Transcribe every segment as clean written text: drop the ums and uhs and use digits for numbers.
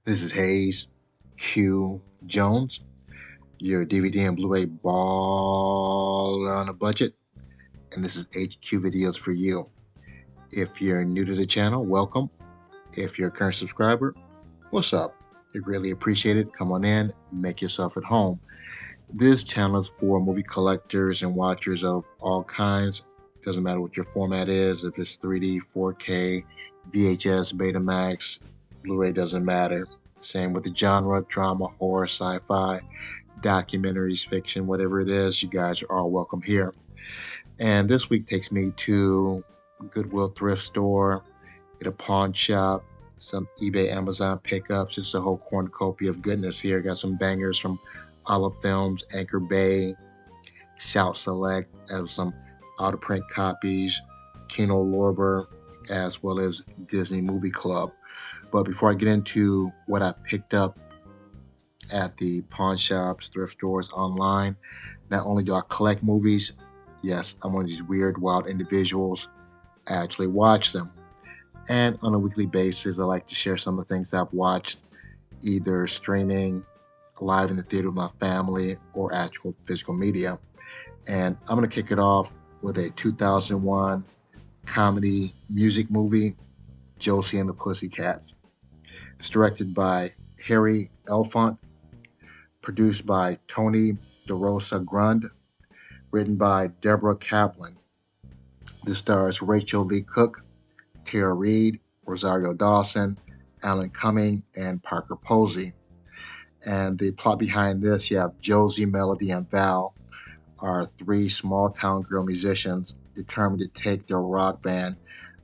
This is Hayes Hugh Jones, your DVD and Blu-ray ball on a budget, and this is HQ Videos for you. If you're new to the channel, welcome. If you're a current subscriber, what's up? I greatly appreciate it. Come on in, make yourself at home. This channel is for movie collectors and watchers of all kinds. Doesn't matter what your format is, if it's 3D, 4K, VHS, Betamax, Blu-ray, doesn't matter. Same with the genre, drama, horror, sci-fi, documentaries, fiction, whatever it is, you guys are all welcome here. And this week takes me to Goodwill thrift store, at a pawn shop, some eBay, Amazon pickups, just a whole cornucopia of goodness here. Got some bangers from Olive Films, Anchor Bay, Shout Select, as some out-of-print copies, Kino Lorber, as well as Disney Movie Club. But before I get into what I picked up at the pawn shops, thrift stores, online, not only do I collect movies, yes, I'm one of these weird, wild individuals. I actually watch them. And on a weekly basis, I like to share some of the things I've watched, either streaming, live in the theater with my family, or actual physical media. And I'm going to kick it off with a 2001 comedy music movie, Josie and the Pussycats. It's directed by Harry Elfont, produced by Tony DeRosa Grund, written by Deborah Kaplan. This stars Rachel Lee Cook, Tara Reid, Rosario Dawson, Alan Cumming, and Parker Posey. And the plot behind this, you have Josie, Melody, and Val are three small-town girl musicians determined to take their rock band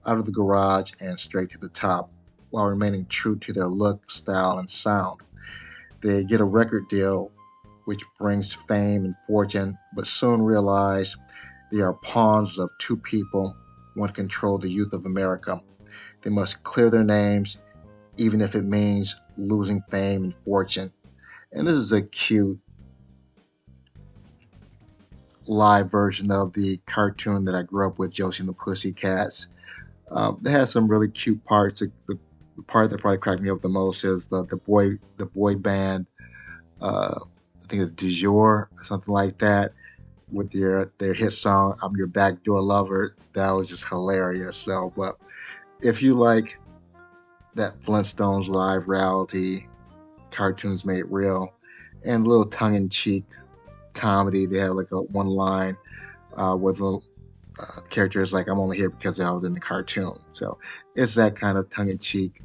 out of the garage and straight to the top, while remaining true to their look, style, and sound. They get a record deal, which brings fame and fortune, but soon realize they are pawns of two people who want to control the youth of America. They must clear their names, even if it means losing fame and fortune. And this is a cute live version of the cartoon that I grew up with, Josie and the Pussycats. They had some really cute parts. The part that probably cracked me up the most is the boy band. I think it's Du Jour or something like that, with their hit song "I'm Your Backdoor Lover." That was just hilarious. So, but if you like that Flintstones live reality, cartoons made real, and a little tongue-in-cheek comedy, they have like a one line with little characters like, "I'm only here because I was in the cartoon." So it's that kind of tongue-in-cheek,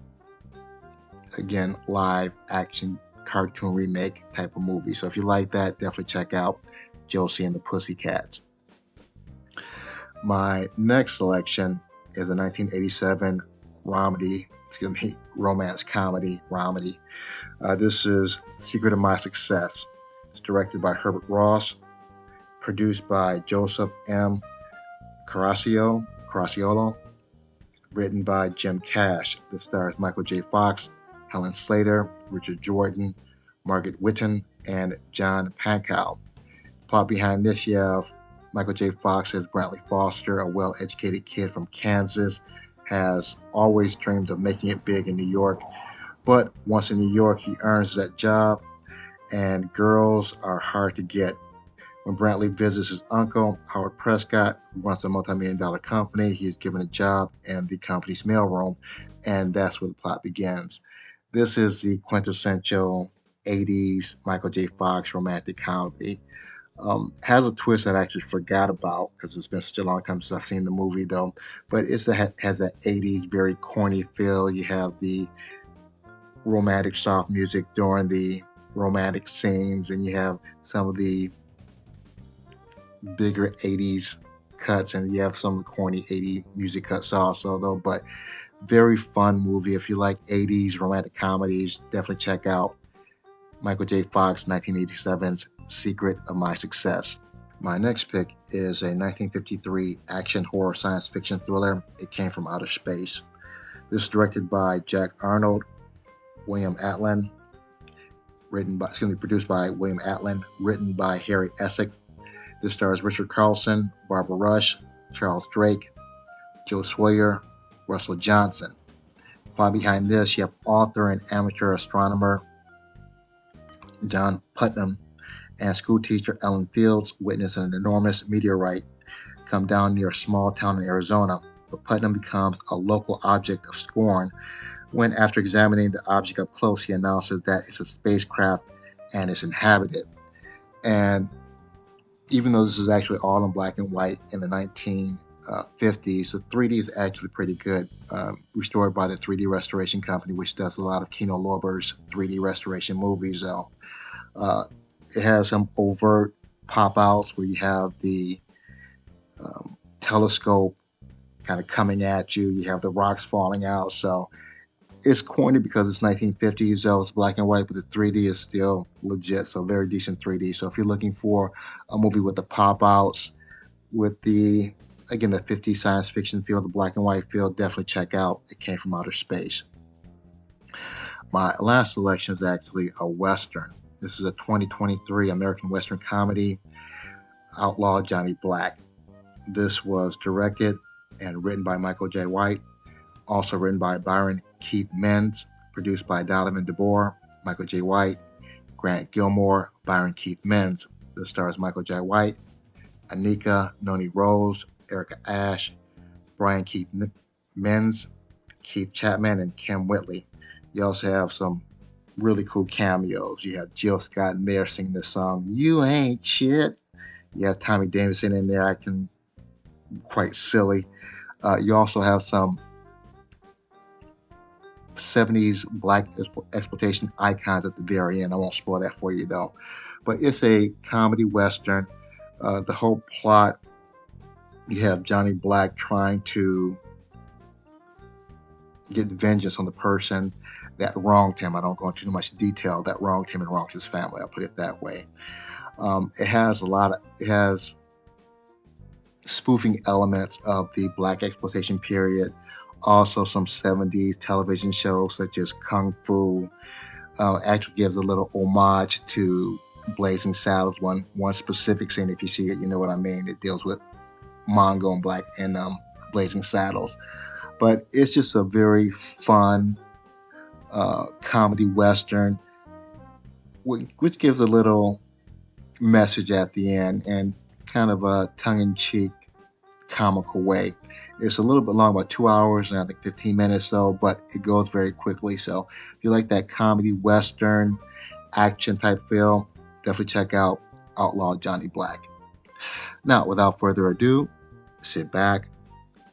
again, live action cartoon remake type of movie. So if you like that, definitely check out Josie and the Pussycats. My next selection is a 1987 romance comedy. This is Secret of My Success. It's directed by Herbert Ross, produced by Joseph M. Caracciolo, written by Jim Cash. This stars Michael J. Fox, Helen Slater, Richard Jordan, Margaret Whitten, and John Pankow. Plot behind this, you have Michael J. Fox as Brantley Foster, a well-educated kid from Kansas, has always dreamed of making it big in New York, but once in New York, he earns that job, and girls are hard to get. When Brantley visits his uncle, Howard Prescott, who runs a multi-million-dollar company, he is given a job in the company's mailroom, and that's where the plot begins. This is the quintessential 80s Michael J. Fox romantic comedy. Has a twist that I actually forgot about because it's been such a long time since I've seen the movie, though. But it has that 80s very corny feel. You have the romantic soft music during the romantic scenes, and you have some of the bigger 80s cuts, and you have some of the corny 80s music cuts also, though. But very fun movie. If you like 80s romantic comedies, definitely check out Michael J. Fox 1987's Secret of My Success. My next pick is a 1953 action horror science fiction thriller, It Came from Outer Space. This is directed by Jack Arnold, William Atlan, produced by William Atlan, written by Harry Essex. This stars Richard Carlson, Barbara Rush, Charles Drake, Joe Sawyer, Russell Johnson. Plot behind this, you have author and amateur astronomer John Putnam and schoolteacher Ellen Fields witness an enormous meteorite come down near a small town in Arizona, but Putnam becomes a local object of scorn when, after examining the object up close, he announces that it's a spacecraft and it's inhabited. And even though this is actually all in black and white in the 1950s, the 3D is actually pretty good, restored by the 3D Restoration Company, which does a lot of Kino Lorber's 3D restoration movies, though. It has some overt pop-outs where you have the telescope kind of coming at you. You have the rocks falling out. So it's corny because it's 1950s, though it's black and white, but the 3D is still legit. So very decent 3D. So if you're looking for a movie with the pop-outs, with the, again, the 50s science fiction feel, the black and white feel, definitely check out It Came from Outer Space. My last selection is actually a Western. This is a 2023 American Western comedy, Outlaw Johnny Black. This was directed and written by Michael J. White, also written by Byron Keith Menz, produced by Donovan DeBoer, Michael J. White, Grant Gilmore, Byron Keith Menz. This stars Michael J. White, Anika Noni Rose, Erica Ash, Brian Keith Menz, Keith Chapman, and Kim Whitley. You also have some really cool cameos. You have Jill Scott in there singing the song "You Ain't Shit." You have Tommy Davidson in there acting quite silly. You also have some 70s black exploitation icons at the very end. I won't spoil that for you though. But it's a comedy western. The whole plot, you have Johnny Black trying to get vengeance on the person that wronged him. I don't go into too much detail. That wronged him and wronged his family. I'll put it that way. It has spoofing elements of the black exploitation period. Also some 70s television shows such as Kung Fu. Actually gives a little homage to Blazing Saddles. One specific scene, if you see it, you know what I mean. It deals with Mongo and Black and Blazing Saddles. But it's just a very fun comedy western, which gives a little message at the end and kind of a tongue-in-cheek comical way. It's a little bit long, about 2 hours and I think 15 minutes though, but it goes very quickly. So if you like that comedy western action type film, definitely check out Outlaw Johnny Black. Now, without further ado, sit back,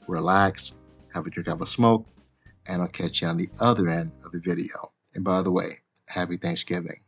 relax, have a drink, have a smoke, and I'll catch you on the other end of the video. And by the way, happy Thanksgiving.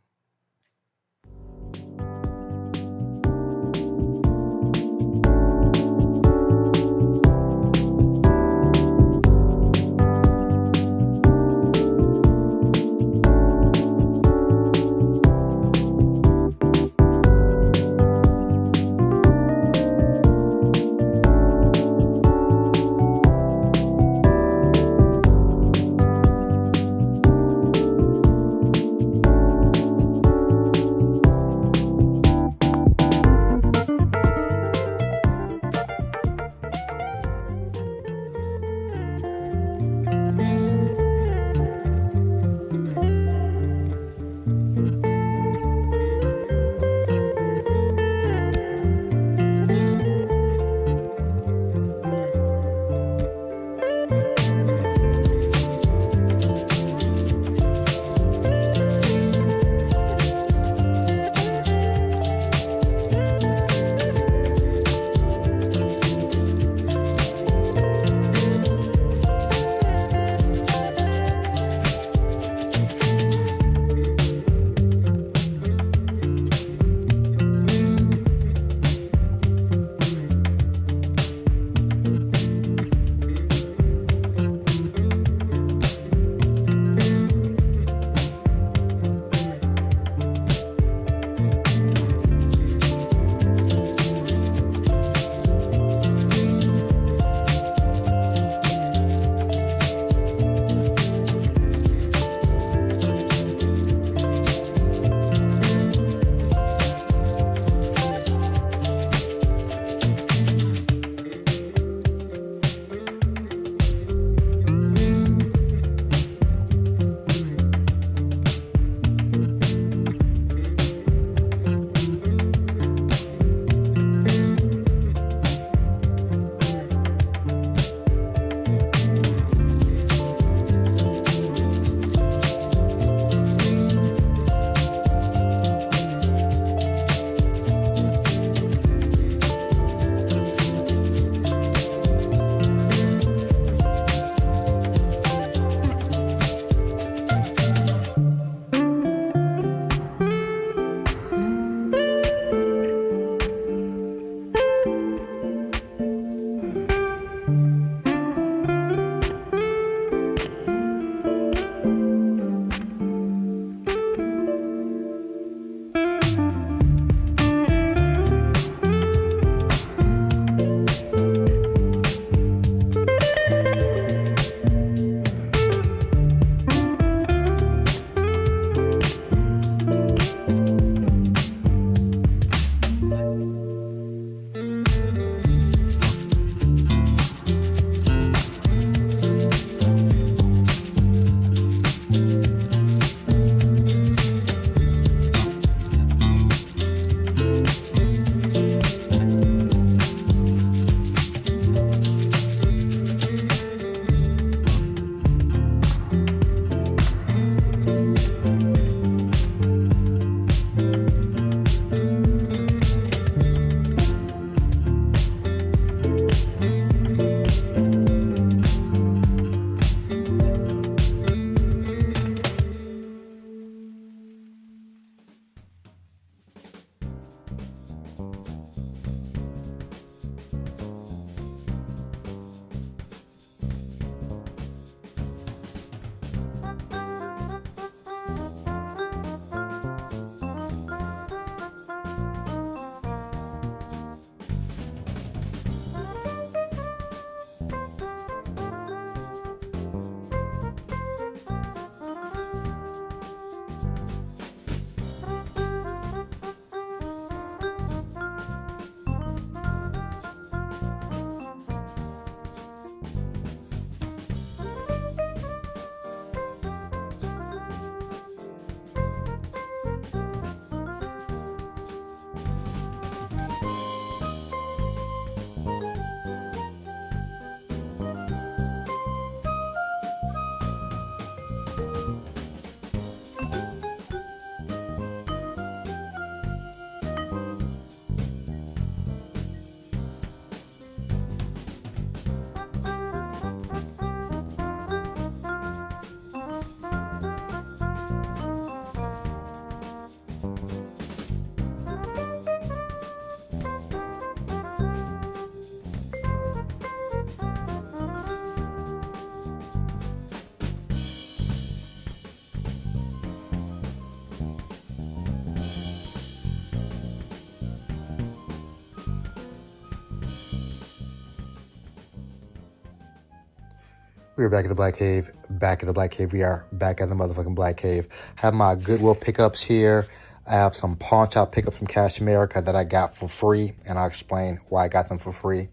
We're back at the Black Cave. Back at the Black Cave. We are back at the motherfucking Black Cave. Have my Goodwill pickups here. I have some pawn shop pickups from Cash America that I got for free, and I'll explain why I got them for free.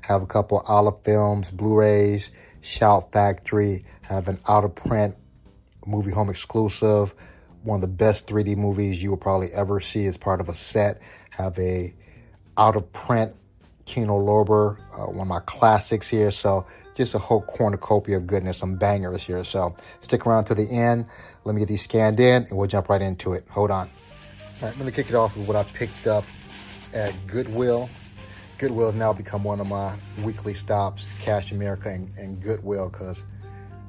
Have a couple Olive Films, Blu-rays, Shout Factory. Have an out-of-print movie home exclusive. One of the best 3D movies you will probably ever see as part of a set. Have a out-of-print Kino Lorber, one of my classics here. So just a whole cornucopia of goodness, some bangers here. So stick around to the end. Let me get these scanned in and we'll jump right into it. Hold on. All right, let me kick it off with what I picked up at Goodwill. Goodwill has now become one of my weekly stops, Cash America and Goodwill, because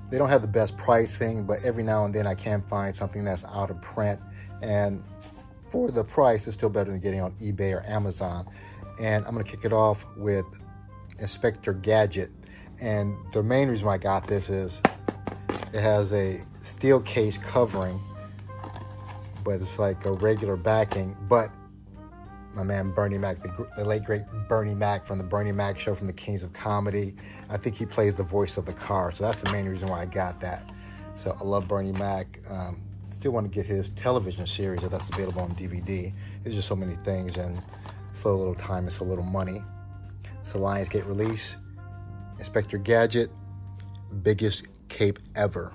they don't have the best pricing, but every now and then I can find something that's out of print. And for the price, it's still better than getting on eBay or Amazon. And I'm going to kick it off with Inspector Gadget. And the main reason why I got this is it has a steel case covering, but it's like a regular backing. But my man Bernie Mac, the late great Bernie Mac from the Bernie Mac Show from the Kings of Comedy, I think he plays the voice of the car. So that's the main reason why I got that. So I love Bernie Mac. Still want to get his television series that's available on DVD. There's just so many things and so little time and so little money. It's a Lionsgate release. Inspector Gadget, biggest cape ever.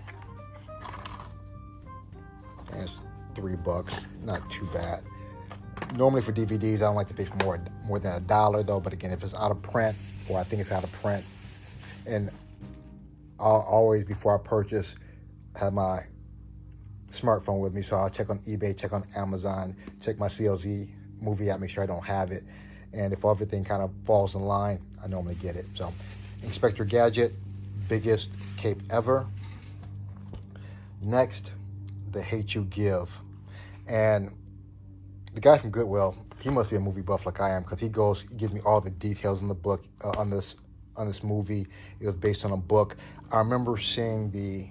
And it's $3, not too bad. Normally for DVDs, I don't like to pay for more than $1 though. But again, if it's out of print, or I think it's out of print, and I'll always, before I purchase, have my smartphone with me, so I'll check on eBay, check on Amazon, check my CLZ movie app, make sure I don't have it, and if everything kind of falls in line, I normally get it. So Inspector Gadget, biggest cape ever. Next, The Hate You Give. And the guy from Goodwill, he must be a movie buff like I am, because he gives me all the details in the book on this movie. It was based on a book. I remember seeing the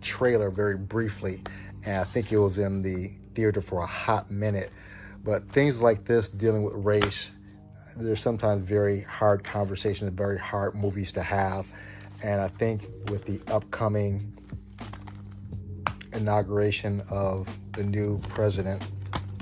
trailer very briefly, and I think it was in the theater for a hot minute. But things like this, dealing with race, they're sometimes very hard conversations, very hard movies to have. And I think with the upcoming inauguration of the new president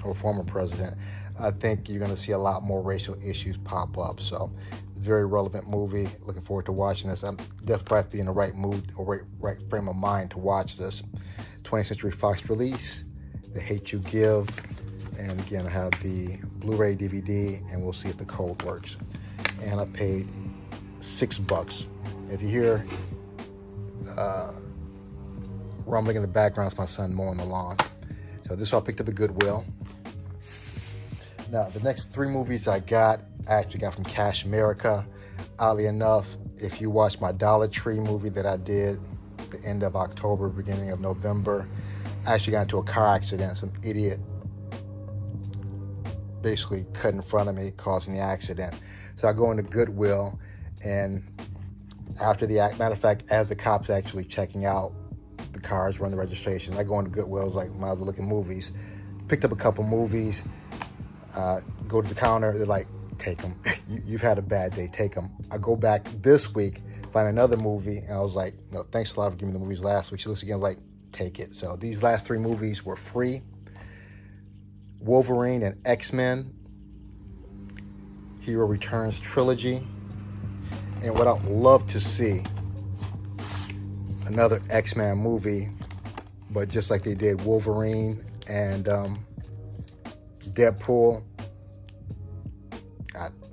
or former president, I think you're going to see a lot more racial issues pop up. So very relevant movie. Looking forward to watching this. I'm definitely in the right mood or right frame of mind to watch this. 20th Century Fox release, The Hate You Give. And again, I have the Blu-ray DVD, and we'll see if the code works. And I paid $6. If you hear rumbling in the background, it's my son mowing the lawn. So this all picked up at Goodwill. Now, the next 3 movies I actually got from Cash America. Oddly enough, if you watch my Dollar Tree movie that I did at the end of October, beginning of November, I actually got into a car accident. Some idiot basically cut in front of me, causing the accident. So I go into Goodwill, and after the matter of fact, as the cops actually checking out the cars, run the registration, I go into Goodwill, I was like, might as well look at movies. Picked up a couple movies, go to the counter, they're like, take them. You've had a bad day, take them. I go back this week, find another movie, and I was like, no, thanks a lot for giving me the movies last week. She looks again like, take it. So these last 3 movies were free. Wolverine and X-Men, Hero Returns trilogy. And what I'd love to see, another X-Men movie, but just like they did Wolverine and Deadpool.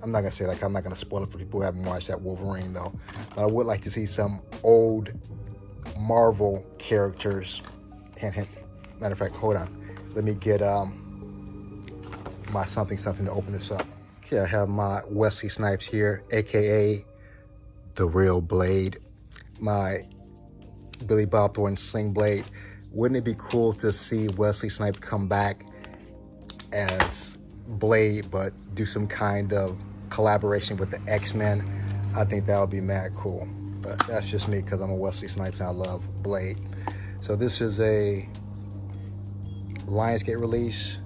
I'm not going to say, like, I'm not going to spoil it for people who haven't watched that Wolverine, though. But I would like to see some old Marvel characters. Hint, hint. Matter of fact, hold on. Let me get my something to open this up. Okay, I have my Wesley Snipes here, a.k.a. The Real Blade. My Billy Bob Thornton Sling Blade. Wouldn't it be cool to see Wesley Snipes come back as Blade, but do some kind of collaboration with the X-Men? I think that would be mad cool. But that's just me, because I'm a Wesley Snipes and I love Blade. So this is a Lionsgate release.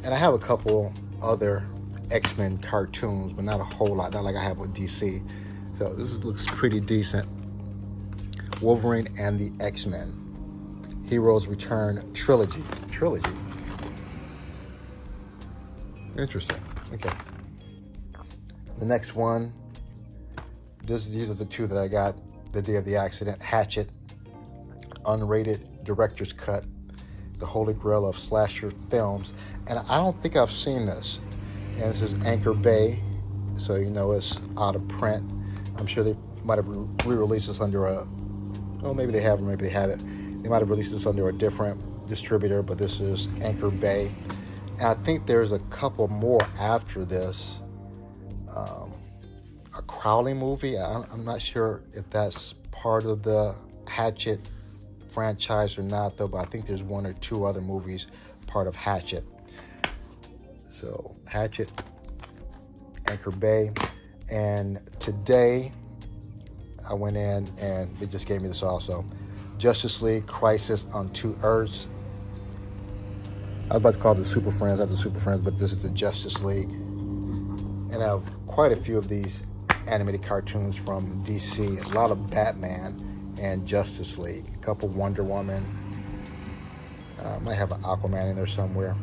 And I have a couple other X-Men cartoons, but not a whole lot, not like I have with DC. So this looks pretty decent. Wolverine and the X-Men. Heroes Return Trilogy. Trilogy? Interesting. Okay. The next one, these are the two that I got the day of the accident. Hatchet, unrated director's cut, the holy grail of slasher films. And I don't think I've seen this. And this is Anchor Bay, so you know it's out of print. I'm sure they might have re-released this under a, oh, maybe they have, or maybe they haven't. They might have released this under a different distributor, but this is Anchor Bay. And I think there's a couple more after this. A Crowley movie. I'm not sure if that's part of the Hatchet franchise or not, though, but I think there's one or two other movies part of Hatchet. So Hatchet, Anchor Bay. And today I went in and they just gave me this also. Justice League Crisis on Two Earths. I was about to call it the Super Friends, not the Super Friends, but this is the Justice League. And I have quite a few of these animated cartoons from DC. A lot of Batman and Justice League. A couple Wonder Woman. Might have an Aquaman in there somewhere.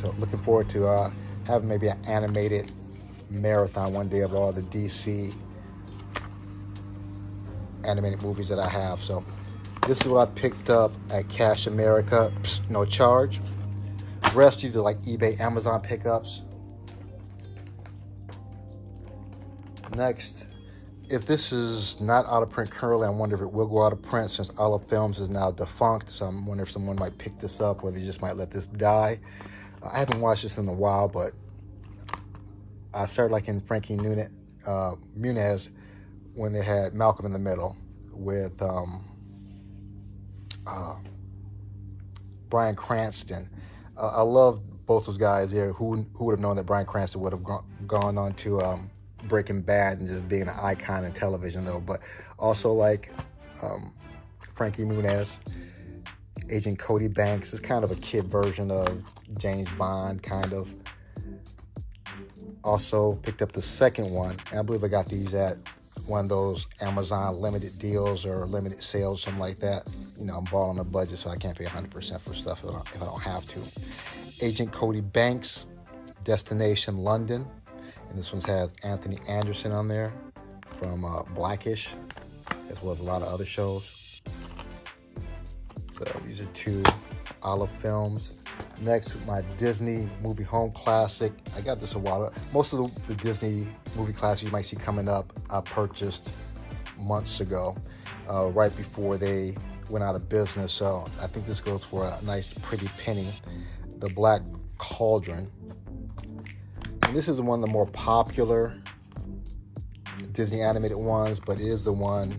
So looking forward to having maybe an animated marathon one day of all the DC animated movies that I have. So this is what I picked up at Cash America. Psst, no charge. The rest, these are like eBay, Amazon pickups. Next, if this is not out of print currently, I wonder if it will go out of print since Olive Films is now defunct. So I'm wondering if someone might pick this up or they just might let this die. I haven't watched this in a while, but I started liking Frankie Muniz when they had Malcolm in the Middle with Bryan Cranston. I love both those guys there. Who would have known that Bryan Cranston would have gone on to Breaking Bad and just being an icon in television, though. But also like Frankie Muniz, Agent Cody Banks is kind of a kid version of James Bond, kind of. Also picked up the second one, and I believe I got these at one of those Amazon limited deals or limited sales, something like that. You know, I'm balling a budget, so I can't pay 100% for stuff if I don't have to. Agent Cody Banks, Destination London. And this one has Anthony Anderson on there from Blackish, as well as a lot of other shows. So these are two Olive Films. Next, my Disney movie home classic. I got this a while. Most of the Disney movie classics you might see coming up, I purchased months ago, right before they went out of business. So I think this goes for a nice, pretty penny. The Black Cauldron. And this is one of the more popular Disney animated ones, but it is the one,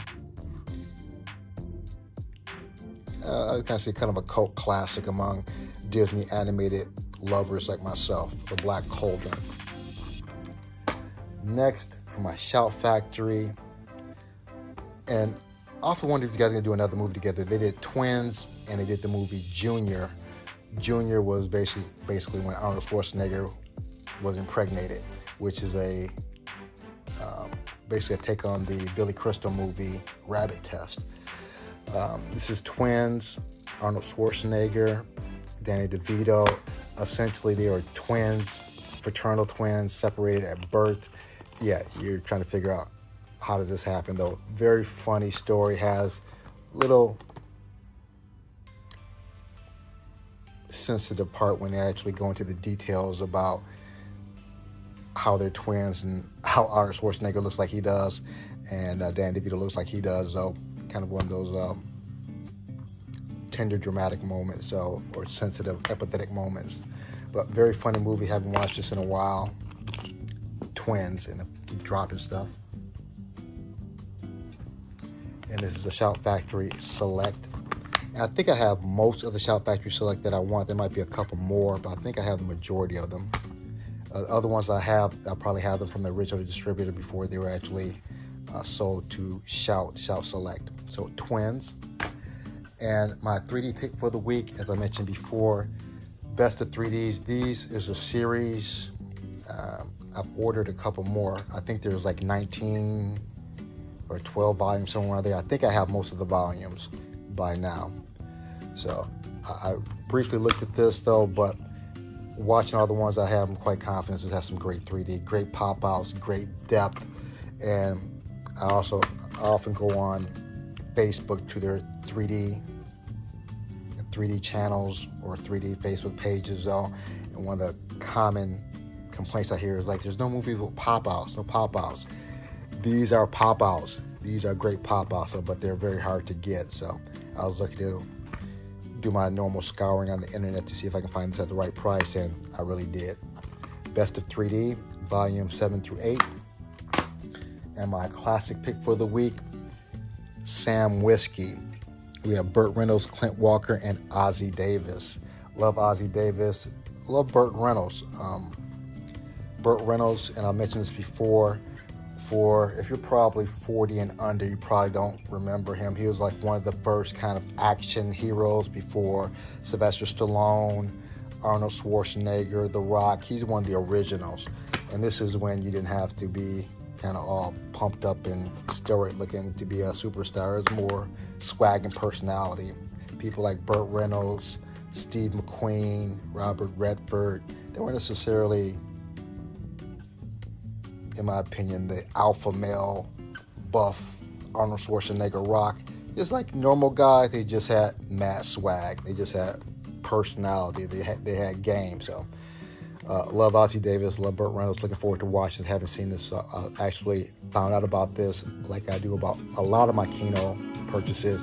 I can say kind of a cult classic among Disney animated lovers like myself, The Black Cauldron. Next, for my Shout Factory, and I often wonder if you guys are going to do another movie together. They did Twins, and they did the movie Junior. Junior was basically when Arnold Schwarzenegger was impregnated, which is basically a take on the Billy Crystal movie Rabbit Test. This is Twins, Arnold Schwarzenegger, Danny DeVito. Essentially, they are twins, fraternal twins, separated at birth. Yeah, you're trying to figure out how did this happen, though. Very funny story, has little sensitive part when they actually go into the details about how they're twins and how Arnold Schwarzenegger looks like he does and Danny DeVito looks like he does. So kind of one of those tender, dramatic moments, or sensitive, empathetic moments. But very funny movie. Haven't watched this in a while. Twins, and keep dropping stuff. And this is a Shout Factory Select. And I think I have most of the Shout Factory Select that I want. There might be a couple more, but I think I have the majority of them. Other ones I probably have them from the original distributor before they were actually sold to Shout Select. So Twins. And my 3D pick for the week, as I mentioned before, Best of 3Ds. These is a series. I've ordered a couple more. I think there's like 19 or 12 volumes, somewhere there. I think I have most of the volumes by now. So I briefly looked at this though, but watching all the ones I have, I'm quite confident this has some great 3D, great pop outs, great depth. And I often go on Facebook to their 3D channels or 3D Facebook pages though. And one of the common complaints I hear is like, there's no movies with pop outs, no pop outs. These are pop outs. These are great pop outs, but they're very hard to get. So I was looking to do my normal scouring on the internet to see if I can find this at the right price, and I really did. Best of 3D, volume 7 through 8. And my classic pick for the week, Sam Whiskey. We have Burt Reynolds, Clint Walker, and Ozzie Davis. Love Ozzie Davis. Love Burt Reynolds. Burt Reynolds, and I mentioned this before, if you're probably 40 and under, you probably don't remember him. He was like one of the first kind of action heroes before Sylvester Stallone, Arnold Schwarzenegger, The Rock. He's one of the originals. And this is when you didn't have to be kind of all pumped up and steroid looking to be a superstar. It's more swag and personality. People like Burt Reynolds, Steve McQueen, Robert Redford, they weren't necessarily, in my opinion, the alpha male buff Arnold Schwarzenegger Rock. Just like normal guys, they just had mad swag. They just had personality. They had game. So love Ozzie Davis, love Burt Reynolds. Looking forward to watching. Haven't seen this. Actually found out about this like I do about a lot of my Kino purchases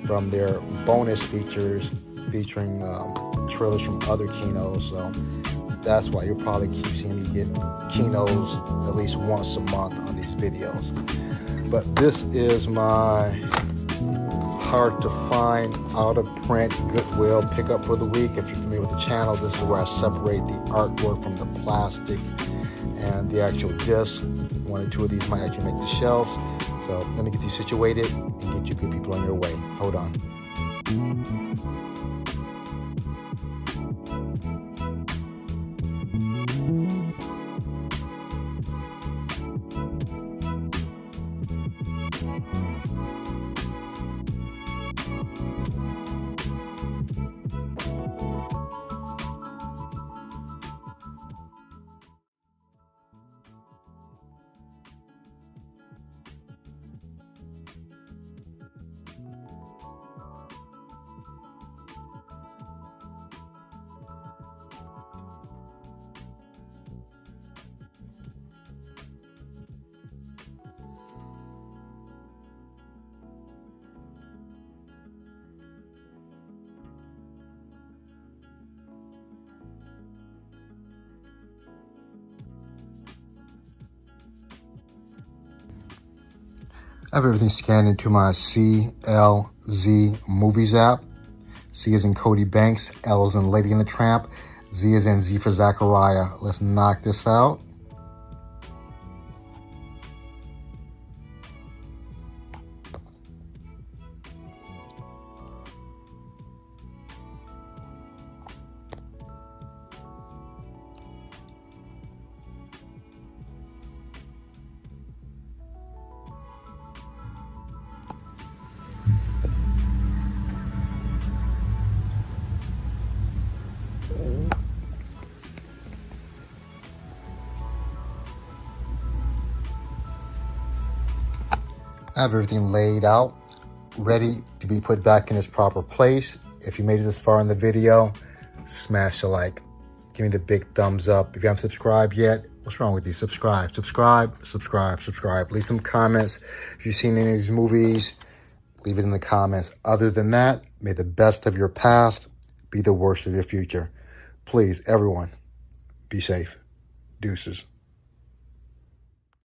from their bonus features featuring trailers from other Kinos. So that's why you'll probably keep seeing me get Kinos at least once a month on these videos. But this is my hard to find, out of print Goodwill pickup for the week. If you're familiar with the channel, this is where I separate the artwork from the plastic and the actual disc. One or two of these might actually make the shelves. So let me get these situated and get you good people on your way. Hold on. I have everything scanned into my CLZ Movies app. C is in Cody Banks, L is in Lady and the Tramp, Z is in Z for Zachariah. Let's knock this out. I have everything laid out, ready to be put back in its proper place. If you made it this far in the video, smash a like. Give me the big thumbs up. If you haven't subscribed yet, what's wrong with you? Subscribe. Leave some comments. If you've seen any of these movies, leave it in the comments. Other than that, may the best of your past be the worst of your future. Please, everyone, be safe. Deuces.